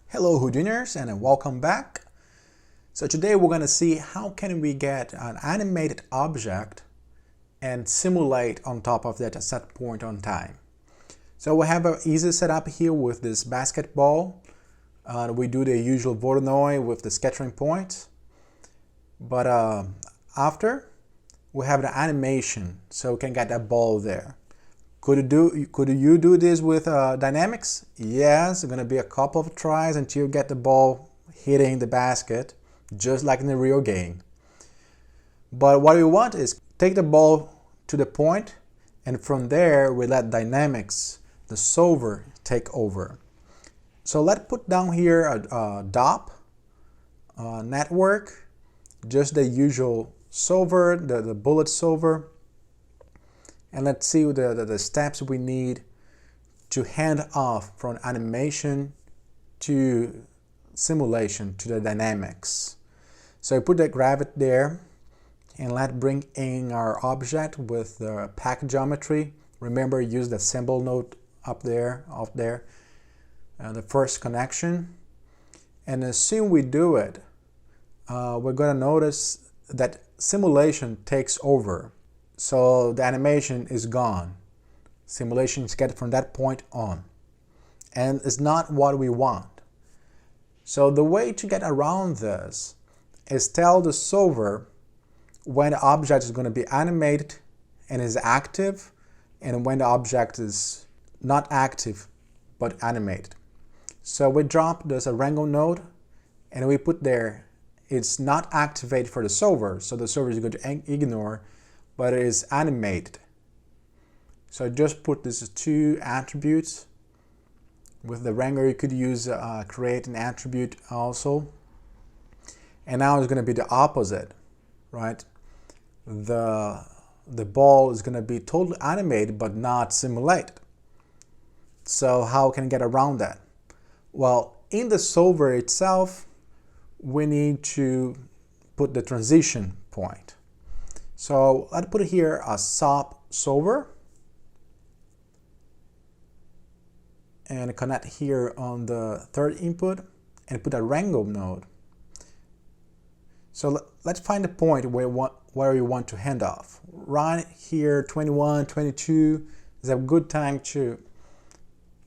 Hello Houdiners and welcome back. So today we're going to see how can we get an animated object and simulate on top of that a set point on time. So we have an easy setup here with this basketball. We do the usual Voronoi with the scattering point. But after we have the animation, so we can get that ball there. Could you do this with dynamics? Yes, it's going to be a couple of tries until you get the ball hitting the basket, just like in the real game. But what we want is take the ball to the point, and from there we let dynamics, the solver, take over. So let's put down here a DOP network, just the usual solver, the bullet solver. And let's see the steps we need to hand off from animation to simulation to the dynamics. So I put the gravity there, and let's bring in our object with the pack geometry. Remember, use the symbol node up there, the first connection. And as soon we do it, we're going to notice that simulation takes over. So the animation is gone. Simulation is get from that point on. And it's not what we want. So the way to get around this is tell the solver when the object is going to be animated and is active, and when the object is not active but animated. So we drop this wrangle node, and we put there it's not activated for the solver, so the solver is going to ignore, but it is animated. So just put these two attributes. With the wrangler you could use create an attribute also. And now it's going to be the opposite, right? The ball is going to be totally animated but not simulated. So how can I get around that? Well, in the solver itself, we need to put the transition point. So let's put here a SOP solver and connect here on the third input and put a wrangle node. So let's find the point where we want to hand off. Right here, 21, 22 is a good time to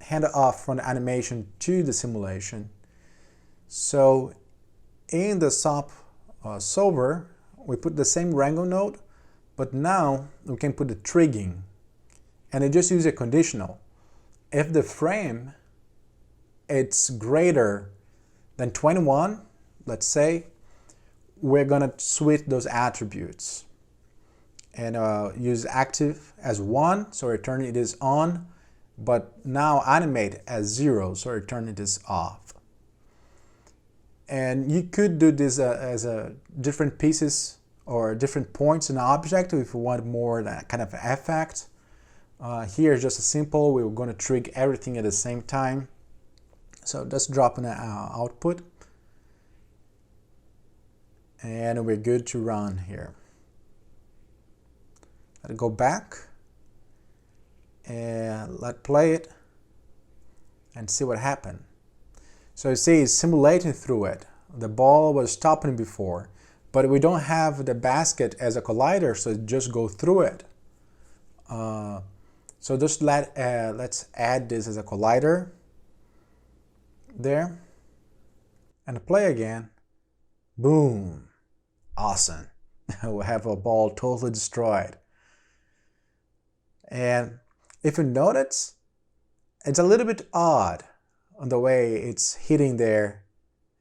hand off from the animation to the simulation. So in the SOP solver, we put the same wrangle node, but now we can put the triggering, and it just uses a conditional. If the frame it's greater than 21, let's say, we're gonna switch those attributes and use active as 1, so return it is on, but now animate as 0, so return it is off. And you could do this as different pieces or different points in the object if you want more that kind of effect. Here is just a simple, we're going to trigger everything at the same time. So let's drop in the output. And we're good to run here. Let's go back and let's play it and see what happened. So you see it's simulating through it. The ball was stopping before, but we don't have the basket as a collider, so it just go through it. So just let's add this as a collider there and play again. Boom, awesome. We have a ball totally destroyed. And if you notice, it's a little bit odd on the way it's hitting there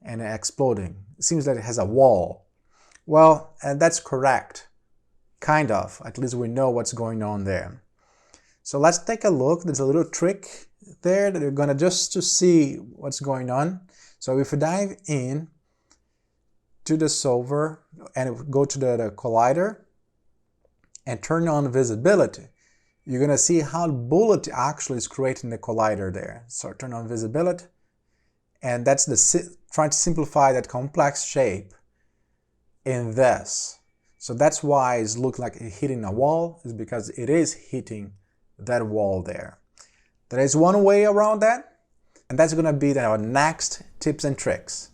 and exploding. It seems like it has a wall. Well, and that's correct, kind of. At least we know what's going on there. So let's take a look. There's a little trick there that you're gonna just to see what's going on. So if you dive in to the solver and go to the collider and turn on visibility, you're gonna see how the bullet actually is creating the collider there. So turn on visibility, and that's trying to simplify that complex shape in this. So that's why it's look like it's hitting a wall, is because it is hitting that wall there. There is one way around that. And that's going to be our next tips and tricks.